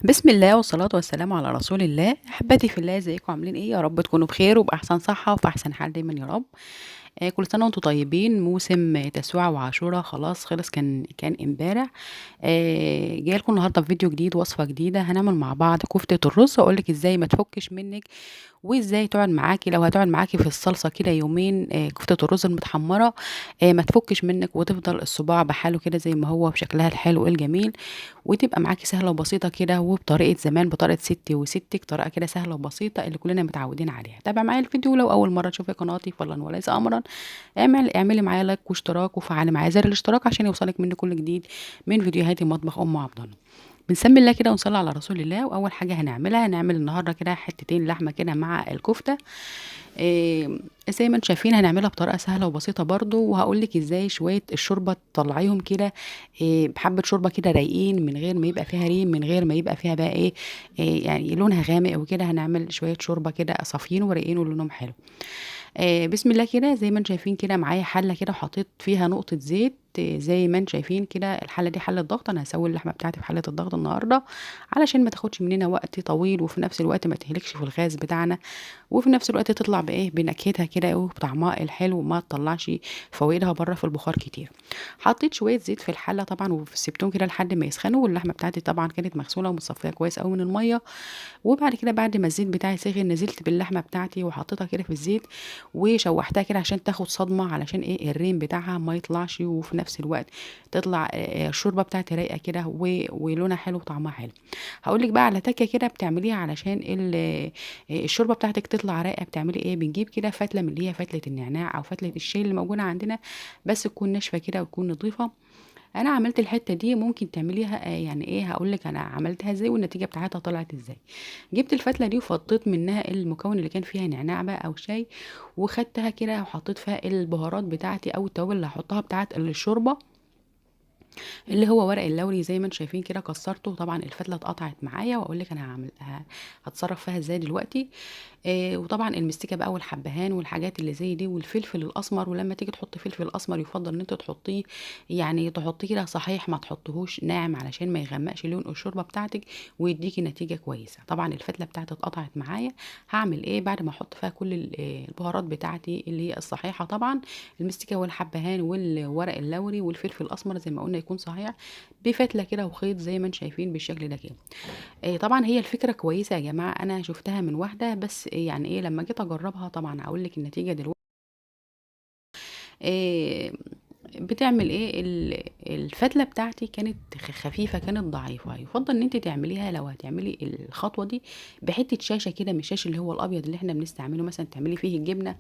بسم الله والصلاة والسلام على رسول الله. أحبتي في الله، ازيكم عاملين ايه؟ يا رب تكونوا بخير وبأحسن صحة وفي أحسن حال دايما يا رب. كل سنة وانتم طيبين. موسم تسوع وعاشوراء خلاص خلص، كان امبارح. جايه لكم النهارده بفيديو جديد، وصفة جديدة هنعمل مع بعض كفتة الرز، واقول لك ازاي ما تفكش منك، وازاي تقعد معاكي لو هتقعد معاكي في الصلصة كده يومين. كفتة الرز المتحمرة ما تفكش منك، وتفضل الصباع بحاله كده زي ما هو بشكلها الحلو الجميل، وتبقى معاكي سهلة وبسيطة كده، وبطريقة زمان، بطريقة ستي وستك، طريقة كده سهلة وبسيطة اللي كلنا متعودين عليها. تابع معايا الفيديو، لو أول مرة تشوفي قناتي فضلا وليس أمرا اعملي معايا لايك واشتراك، وفعلي معايا زر الاشتراك عشان يوصلك مني كل جديد من فيديوهاتي مطبخ أم عبد الله. بنسمي الله كده ونصلي على رسول الله. واول حاجه هنعمل النهارده كده حتتين لحمه كده مع الكفته. إيه، زي ما انتم شايفين هنعملها بطريقه سهله وبسيطه برضو، وهقول لك ازاي شويه الشوربه تطلعيهم كده. بحبه شوربه كده رايقين، من غير ما يبقى فيها ريم، من غير ما يبقى فيها بقى إيه يعني لونها غامق وكده. هنعمل شويه شوربه كده صافيين ورايقين ولونهم حلو. بسم الله كده. زي ما انتم شايفين كده معايا حله كده، وحطيت فيها نقطه زيت. زي ما انتم شايفين كده الحله دي حله ضغط. انا هسوي اللحمه بتاعتي في حله الضغط النهارده علشان ما تاخدش مننا وقت طويل، وفي نفس الوقت ما تهلكش في الغاز بتاعنا، وفي نفس الوقت تطلع بايه بنكهتها كده وبطعمها الحلو، وما تطلعش فوائدها بره في البخار كتير. حطيت شويه زيت في الحله طبعا، وسبتهم كده لحد ما يسخنوا. واللحمه بتاعتي طبعا كانت مغسوله ومتصفيه كويس قوي من الميه. وبعد كده بعد ما الزيت بتاعي سخن، نزلت باللحمه بتاعتي وحطيتها كده في الزيت، وشوحتها كده عشان تاخد صدمه، علشان ايه الريم بتاعها ما يطلعش، وفي نفس الوقت تطلع الشوربه بتاعتي رايقه كده ولونها حلو وطعمها حلو. هقول لك بقى على تكه كده بتعمليها علشان الشوربه بتاعتك تطلع رايقه. بتعملي ايه؟ بنجيب كده فتله من اللي هي فتله النعناع او فتله الشاي اللي موجوده عندنا، بس تكون ناشفه كده وتكون نظيفه. انا عملت الحته دي، ممكن تعمليها يعني ايه. هقول لك انا عملتها ازاي والنتيجه بتاعتها طلعت ازاي. جبت الفتله دي وفضيت منها المكون اللي كان فيها نعناع بقى او شاي، وخدتها كده وحطيت فيها البهارات بتاعتي او التوابل اللي هحطها بتاعت الشوربه، اللي هو ورق اللوري. زي ما انتم شايفين كده كسرته. طبعا الفتله اتقطعت معايا، واقول لك انا هتصرف فيها ازاي دلوقتي. وطبعا المستكه بقى والحبهان والحاجات اللي زي دي، والفلفل الاسمر. ولما تيجي تحطي فلفل اسمر يفضل ان انت تحطيه، يعني تحطيه كده صحيح، ما تحطهوش ناعم علشان ما يغمقش لون الشوربه بتاعتك ويديكي نتيجه كويسه. طبعا الفتله بتاعتي اتقطعت معايا. هعمل ايه بعد ما احط فيها كل البهارات بتاعتي اللي هي الصحيحه طبعا، المستكه والحبهان والورق اللوري والفلفل الاسمر زي ما قلنا يكون صحيح، بفتله كده وخيط زي ما انتم شايفين بالشكل ده كده. طبعًا هي الفكرة كويسة يا جماعة. أنا شُفتها من واحدة بس، يعني إيه لمّا جيت أجرّبها طبعًا هاقول لِك النتيجة آآ بتعمل إيه، الفتلة بتاعتي كانت خفيفة، كانت ضعيفة. يُفضّل إن أنتِ تعمليها لو هتعملي الخطوة دي بحتّة شاشة كده، من الشاش اللي هو الأبيض اللي إحنا بنستعمله مثلًا تعملي فيه الجبنة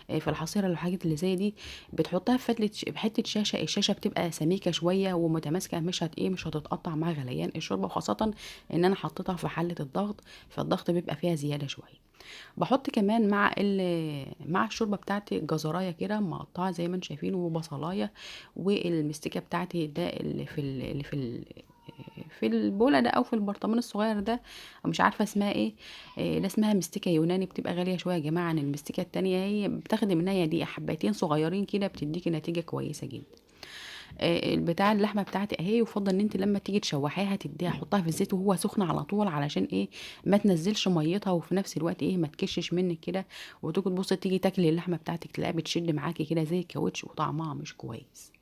في الحصيرة والحاجات اللي زي دي. بتحطّها في بحتّة شاشة. الشاشة بتبقى سميكة شوية ومتماسكة، مش هتتقطّع مع غليان الشوربة، وخاصةً إن أنا حطيتها في حلة الضغط، فالضغط بيبقى فيها زيادة شوية. باحط كمان مع الشوربة بتاعتي جزراية كده مقطّعة زي ما أنتم شايفين، وبصلاية، والمستكة بتاعتي ده في البولة ده أو في البرطمان الصغير ده، مش عارفة اسمها إيه. ده اسمها مستكة يوناني، بتبقى غالية شوية يا جماعة عن المستكة التانية. هي بتاخدي منها يا دقيقة حبّايتين صغيرين كده، بتدّيكِ نتيجة كويسة جدًا. البتاع اللحمة بتاعتي أهي. يُفضّل إن أنتِ لمّا تيجي تشوّحيها تدّيها حُطّها في الزيت وهو سُخن على طول، علشان إيه، ما تنزّلش مَيّتها، وفي نفس الوقت إيه، ما تكشِّش منِّك كده، وتيجي تبُصّي تيجي تاكلي اللحمة بتاعتِك تلاقيها بتشِد معاكِ كده زي الكاوتش وطعمها مش كويس.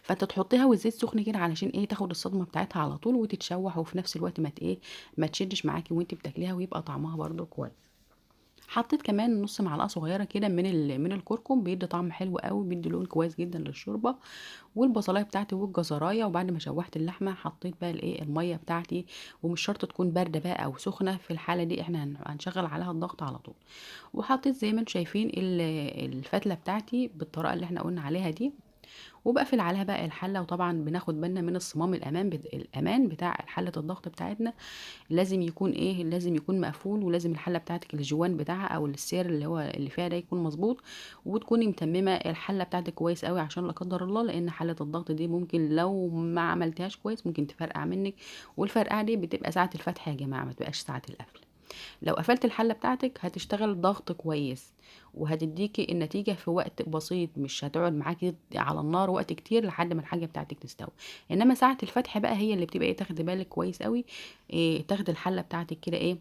فأنتِ تحطّيها والزيت سُخن كده علشان إيه، تاخد الصدمة بتاعتها على طول وتتشوّح، وفي نفس الوقت ما تشدِّش معاكِ وأنتِ بتاكليها، ويبقى طعمها برضه كويس. حطيت كمان نُص معلقة صغيرة كده من الكركم، بيدّي طعم حلو أوي، بيدّي لون كويس جدًا للشوربة. والبصلاية بتاعتي والجزراية. وبعد ما شوحت اللحمة حطيت بقى المية بتاعتي، ومش شرط تكون باردة بقى او سخنة. في الحالة دي احنا هنشغل عليها الضغط على طول. وحطيت زي ما انتم شايفين الفتلة بتاعتي بالطريقة اللي احنا قلنا عليها دي، وبقفل عليها بقى الحلة. وطبعا بناخد بالنا من الصمام الامان بتاع حلة الضغط بتاعتنا. لازم يكون مقفول، ولازم الحله بتاعتك الجوان بتاعها او السير اللي هو اللي فيها ده يكون مظبوط. وتكوني متممه الحله بتاعتك كويس قوي، عشان لا قدر الله، لان حله الضغط دي ممكن لو ما عملتهاش كويس ممكن تفرقع منك. والفرقعه دي بتبقى ساعه الفتح يا جماعه، ما تبقاش ساعه القفل. لو قفلت الحلة بتاعتك هتشتغل ضغط كويس، وهتديكي النتيجة في وقت بسيط، مش هتقعد معاكي على النار وقت كتير لحد ما الحاجة بتاعتك تستوي. انما ساعة الفتح بقى هي اللي بتبقى ايه، تاخدي بالك كويس قوي. إيه، تاخدي الحلة بتاعتك كده ايه،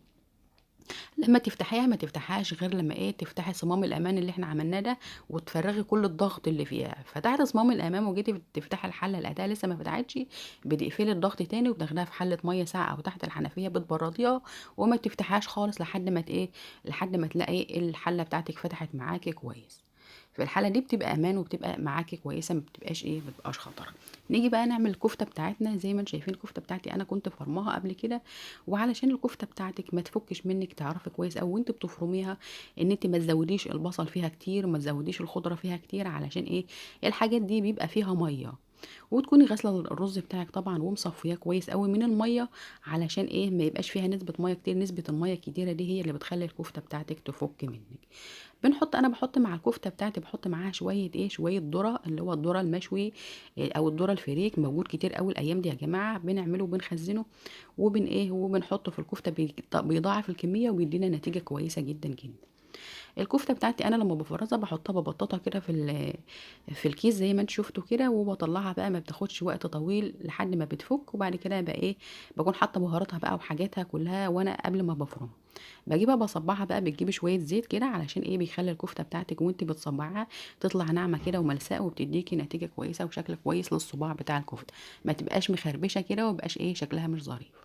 لما تفتحيها ما تفتحهاش غير لما ايه، تفتحي صمام الامان اللي احنا عملناه ده، وتفرغي كل الضغط اللي فيها. فتحت صمام الامان وجيتي تفتحي الحله لقيتها لسه ما فتحتش، بتقفلي الضغط تاني وبتاخديها في حله ميه ساقعه او تحت الحنفيه بتبرديها، وما تفتحهاش خالص لحد ما ايه، لحد ما تلاقي الحله بتاعتك فتحت معاكي كويس. في الحاله دي بتبقى امان وبتبقى معاكي كويسه، ما بتبقاش ايه، ما بتبقاش خطر. نيجي بقى نعمل الكفته بتاعتنا. زي ما انتم شايفين الكفته بتاعتي انا كنت فرماها قبل كده، وعلشان الكفته بتاعتك ما تفكش منك تعرفي كويس او وانت بتفرميها ان انت ما تزوديش البصل فيها كتير وما تزوديش الخضره فيها كتير، علشان ايه، الحاجات دي بيبقى فيها ميه. وتكوني غاسله الرز بتاعك طبعا ومصفياه كويس قوي من الميه، علشان ايه، ما يبقاش فيها نسبه ميه كتير. نسبه الميه الكتيره دي هي اللي بتخلي الكفته بتاعتك تفك منك. انا بحط مع الكفته بتاعتي، بحط معاها شويه ايه، شويه ذره، اللي هو الذره المشوي، او الذره الفريك، موجود كتير قوي الايام دي يا جماعه، بنعمله وبنخزنه وبن ايه، وبنحطه في الكفته، بيضاعف الكميه وبيدينا نتيجه كويسه جدا جدا. الكفته بتاعتي انا لما بفرزها بحطها، ببططها كده في الكيس زي ما انت شفتوا كده، وبطلعها بقى، ما بتاخدش وقت طويل لحد ما بتفك. وبعد كده بقى ايه، بكون حاطه بهاراتها بقى وحاجاتها كلها وانا قبل ما بفرمها. بجيبها بصبعها بقى، بتجيبي شويه زيت كده علشان ايه، بيخلي الكفته بتاعتك وانت بتصبعها تطلع ناعمه كده وملساء، وبتديكي نتيجه كويسه وشكل كويس للصباع بتاع الكفته، ما تبقاش مخربشه كده ومبقاش ايه، شكلها مش ظريف.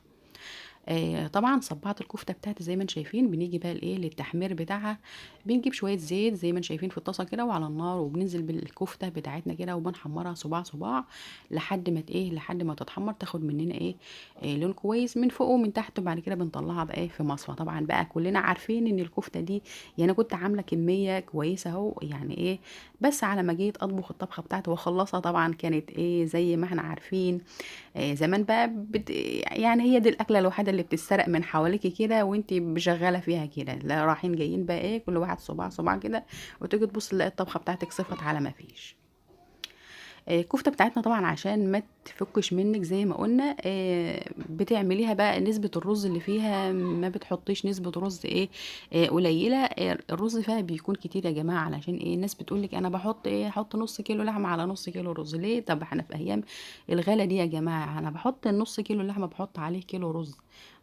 طبعا صبعت الكفته بتاعتي زي ما انتم شايفين. بنيجي بقى لايه، للتحمير بتاعها. بنجيب شويه زيت زي ما انتم شايفين في الطاسه كده وعلى النار، وبننزل بالكفته بتاعتنا كده وبنحمرها صباع صباع لحد ما ايه، لحد ما تتحمر، تاخد مننا ايه، لون كويس من فوق ومن تحت. وبعد كده بنطلعها بقى ايه في مصفى. طبعا بقى كلنا عارفين ان الكفته دي، يعني انا كنت عامله كميه كويسه اهو، يعني ايه، بس على ما جيت اطبخ الطبخه بتاعتي واخلصها طبعا كانت ايه، زي ما احنا عارفين زمان بقى يعني هي دي الاكله الوحيده اللي بتتسرق من حواليكي كده وانتي شغاله فيها كده، لا رايحين جايين بقى ايه، كل واحد صباع صباع كده، وتيجي تبص تلاقي الطبخه بتاعتك صفت على ما فيش. الكفته بتاعتنا طبعا عشان ما تفكش منك زي ما قلنا، بتعمليها بقى نسبه الرز اللي فيها، ما بتحطيش نسبه رز ايه، قليله. الرز فيها بيكون كتير يا جماعه، علشان ايه، الناس بتقولك انا بحط ايه، احط نص كيلو لحمه على نص كيلو رز. ليه؟ طب احنا في ايام الغلا دي يا جماعه، انا بحط النص كيلو لحمه بحط عليه كيلو رز،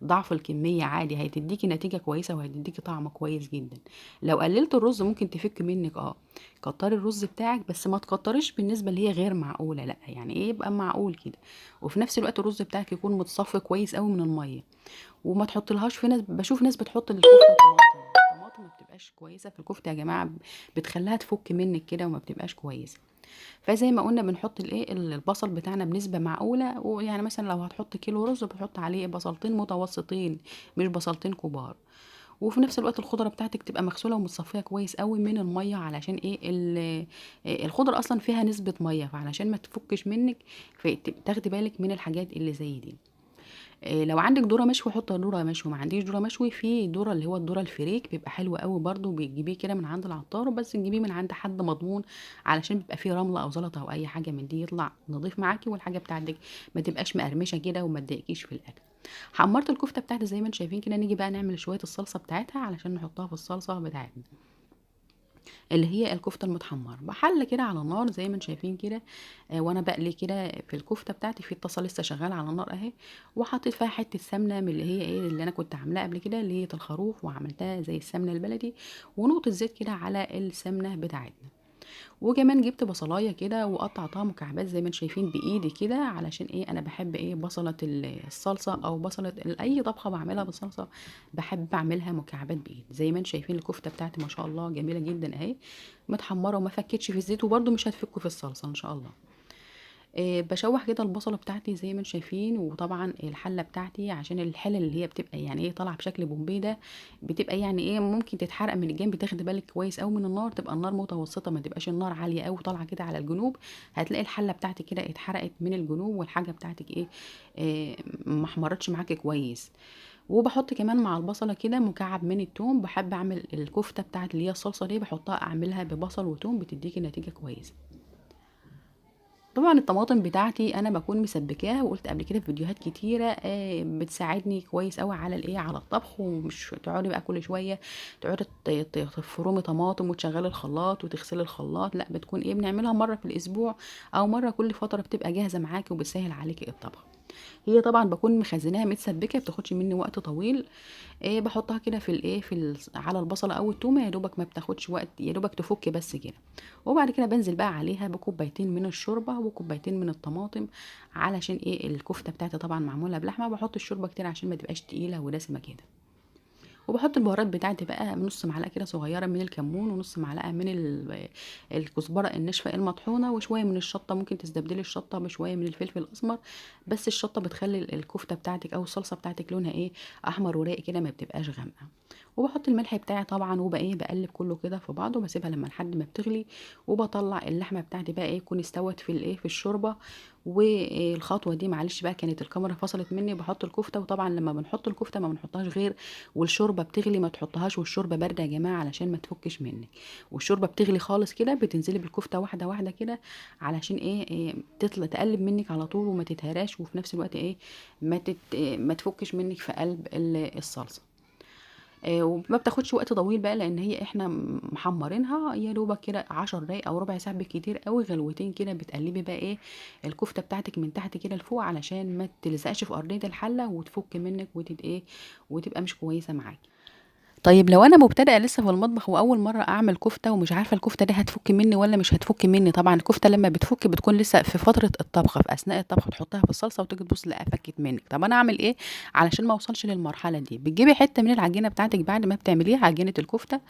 ضعف الكميه عادي، هتديكي نتيجه كويسه وهتديكي طعم كويس جدا. لو قللت الرز ممكن تفك منك، كتري الرز بتاعك، بس ما تكتريش بالنسبه اللي هي غير معقوله، لا يعني ايه، يبقى معقول كده. وفي نفس الوقت الرز بتاعك يكون متصفي كويس قوي من الميه. وما تحطلهاش، في ناس بشوف ناس بتحط للكفته طماطم. الطماطم ما بتبقاش كويسه في الكفته يا جماعه، بتخليها تفك منك كده وما بتبقاش كويسه. فزي ما قلنا بنحط الايه، البصل بتاعنا بنسبه معقوله. ويعني مثلا لو هتحط كيلو رز بتحط عليه بصلتين متوسطين، مش بصلتين كبار. وفي نفس الوقت الخضره بتاعتك تبقى مغسوله ومتصفيه كويس قوي من الميه، علشان ايه، الخضره اصلا فيها نسبه ميه، فعلشان ما تفكش منك تاخدي بالك من الحاجات اللي زي دي. لو عندك ذره مشوي حط ذره مشوي، ما عنديش ذره مشوي، في ذره اللي هو الذره الفريك بيبقى حلو قوي برده، بتجيبيه كده من عند العطار، بس تجيبيه من عند حد مضمون، علشان بيبقى فيه رمله او زلطه او اي حاجه من دي، يطلع نضيف معاكي والحاجه بتاعتك ما تبقاش مقرمشه كده وما تضايقكيش في الاكل. حمرت الكفته بتاعتي زي ما انتم شايفين كده. نيجي بقى نعمل شويه الصلصه بتاعتها علشان نحطها في الصلصه بتاعتنا، اللي هي الكفته المتحمره. بحل كده على النار زي ما انتم شايفين كده. وانا بقلي كده في الكفته بتاعتي، في الطاسه لسه شغاله على النار اهي، وحطيت فيها حته سمنه من اللي هي ايه، اللي انا كنت عاملاها قبل كده، اللي هي الخروف، وعملتها زي السمنه البلدي، ونقطه زيت كده على السمنه بتاعتنا. وكمان جبت بصلايه كده وقطعتها مكعبات زي ما انتم شايفين بايدي كده، علشان ايه، انا بحب ايه، بصله الصلصه او بصله اي طبخه بعملها بالصلصه، بحب اعملها مكعبات بايدي. زي ما انتم شايفين الكفته بتاعتي ما شاء الله جميله جدا اهي، متحمره وما فكتش في الزيت، وبرده مش هتفك في الصلصه ان شاء الله. بشوح كده البصله بتاعتي زي ما انتم شايفين. وطبعا الحله بتاعتي عشان الحله اللي هي بتبقى يعني ايه، طالعه بشكل بومبي ده، بتبقى يعني ايه، ممكن تتحرق من الجنب، تاخدي بالك كويس قوي من النار، تبقى النار متوسطه، ما تبقاش النار عاليه قوي طالعه كده على الجنوب، هتلاقي الحله بتاعتك كده اتحرقت من الجنوب، والحاجه بتاعتك ايه، ما احمرتش معاكي كويس. وبحط كمان مع البصله كده مكعب من التوم. بحب اعمل الكفته بتاعت اللي هي الصلصه دي، بحطها اعملها ببصل وتوم، بتديكي نتيجه كويسه. طبعًا الطماطم بتاعتي أنا باكون مسبّكاها، وقُلت قبل كده في فيديوهات كتيرة بتساعدني كويس أوي على على الطبخ، ومش تقعدي بقى كل شوية تقعدي تفرمي طماطم وتشغّلي الخلاط وتغسلي الخلاط، لأ بتكون بنعملها مرّة في الأسبوع أو مرّة كل فترة، بتبقى جاهزة معاكِ وبتسهّل عليكِ الطبخ. هي طبعًا باكون مخزّناها متسبّكة، ما بتاخدش منّي وقت طويل. باحطها كده في على البصلة أو التومة، يا دوبك ما بتاخدش وقت، يا دوبك تفُك بس كده. وبعد كده بانزل بقى عليها بكوبايتين من الشوربة وكوبايتين من الطماطم، علشان الكفتة بتاعتي طبعًا معمولة بلحمة، باحط الشوربة كتير عشان ما تبقاش تقيلة ودسمة كده. وباحط البهارات بتاعتي بقى نُص معلقة كده صغيرة من الكمون، ونُص معلقة من الكزبرة الناشفة المطحونة، وشوية من الشطة، ممكن تستبدلي الشطة بشوية من الفلفل الأسمر، بس الشطة بتخلّي الكفتة بتاعتِك أو الصلصة بتاعتِك لونها أحمر ورايق كده، ما بتبقاش غامقة. وباحط الملح بتاعي طبعًا، باقلّب كلّه كده في بعضه، وباسيبها لحد ما بتغلي، وباطلّع اللحمة بتاعتي بقى تكون استوت في الشوربة. والخطوة دي معلش بقى كانت الكاميرا فصلت منّي، باحط الكفتة، وطبعًا لمّا بنحط الكفتة ما بنحطهاش غير والشوربة بتغلي، ما تحطّهاش والشوربة باردة يا جماعة علشان ما تفُكِّش منِّك. والشوربة بتغلي خالص كده، بتنزلي بالكفتة واحدة، واحدة كده، علشان تقلِّب منِّك على طول وما تتهراش، وفي نفس الوقت ما تفُكِّش منِّك في قلب الصلصة. وما بتاخدش وقت طويل بقى، لإن إحنا محمّرينها يا دوبك كده 10 دقايق أو ربع ساعة بالكتير أوي، غلوتين كده بتقلّبي بقى الكفتة بتاعتِك من تحت كده لفوق، علشان ما تلزقش في أرضية الحلة وتفُك منِّك وتبقى مش كويسة معاكِ. طيب لو أنا مبتدئة لسه في المطبخ وأول مرّة أعمل كفتة ومش عارفة الكفتة دي هتفُك منّي والّا مش هتفُك منّي، طبعًا الكفتة لمّا بتفُك بتكون لسه في فترة الطبخ، في أثناء الطبخ بتحطّيها في الصلصة وتيجي تبُص تلاقيها فكِّت منِّك. طب أنا أعمل إيه علشان ما أوصلش للمرحلة دي؟ بتجيبي حتّة من العجينة بتاعتِك بعد ما بتعمليها، عجينة الكفتة،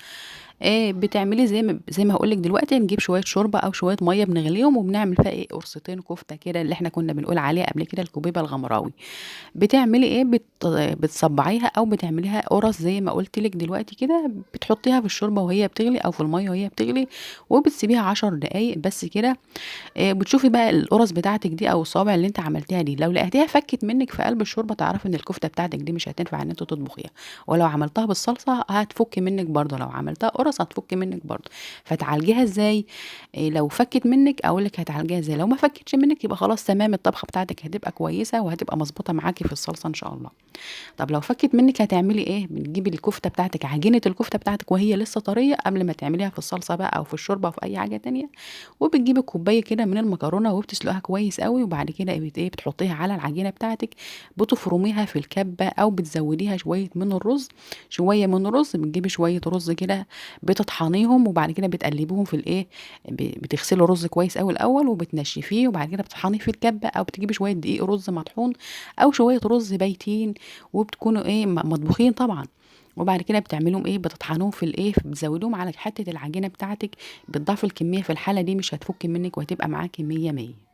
بتعملي زي ما هاقول لِك دلوقتي، نجيب شوية شوربة أو شوية مَيّة بنغليهم وبنعمل فيها قرصتين كفتة كده، اللي إحنا كُنّا بنقول عليها قبل كده الكوبيبة الغمراوي. بتعملي بتصبّعيها أو بتعمليها قُرَص زي ما قُلت لِك دلوقتي كده، بتحطّيها في الشوربة وهي بتغلي أو في المَيّة وهي بتغلي، وبتسيبيها 10 دقايق بس كده. بتشوفي بقى القُرَص بتاعتِك دي أو الصوابع اللي أنتِ عملتيها دي، لو لقيتيها فكِّت منِّك في قلب الشوربة تعرفي إن الكفتة بتاعتِك دي مش هتنفع إن أنتِ تطبخيها، ولو عملتها بالصلصة هتفُك منِّك برضه، لو عملتها قُرَص هتفُك منِّك برضه. فتعالجيها إزاي؟ لو فكِّت منِّك أقول لِك هتعالجيها إزاي، لو ما فكِّتش منِّك يبقى خلاص تمام، الطبخة بتاعتِك هتبقى كويسة وهتبقى مضبوطة معاكِ في الصلصة إن شاء الله. طب لو فكِّت منِّك هتعملي إيه؟ بتجيبي الكفتة بتاعتِك، عجينة الكفتة بتاعتِك وهي لسه طرية قبل ما تعمليها في الصلصة بقى أو في الشوربة أو في أي حاجة تانية، وبتجيبي كوباية كده من المكرونة وبتسلقيها كويس أوي، وبعد كده بتحطيها على العجينة بتاعتِك، بتفرميها في الكبة أو بتزوديها شوية من الرز، بتجيبي شوية رز كده بتطحنيهم، وبعد كده بتقلبيهم في بتغسلي الرز كويس أوي الأول وبتنشفيه، وبعد كده بتطحنيه في الكبة، أو بتجيبي شوية دقيق رز مطحون أو شوية رز بايتين وبتكونوا مطبوخين طبعًا. وبعد كده بتعمليهم بتطحنوهم بتزودوهم على حتة العجينة بتاعتِك، بتضاعفي الكمية، في الحالة دي مش هتفُك منِّك وهتبقى معاكِ مِيّة، مِيّة.